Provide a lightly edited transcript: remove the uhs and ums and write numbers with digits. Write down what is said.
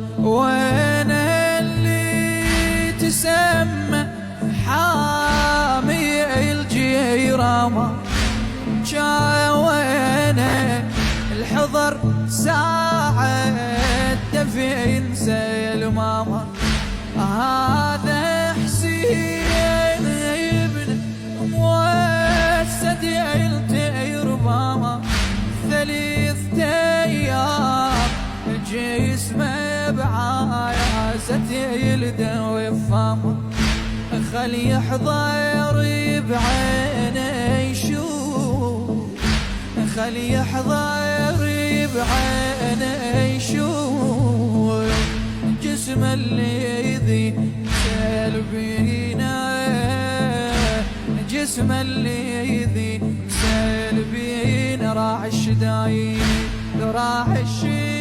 وين اللي تسمى حامي الجيران؟ وين الحضر ساعة دفين سلمامة؟ هذا حسين ابن موسد يلتقي ربامة، 3 أيام جسمه بعايزة يلده وفامة. خلي يحضر بعينه يشوف، خلي يحضر بعينه يشوف جسم اللي ذي سلبينا، جسم اللي ذي سلبينا. راح الشدايد راح الشدايد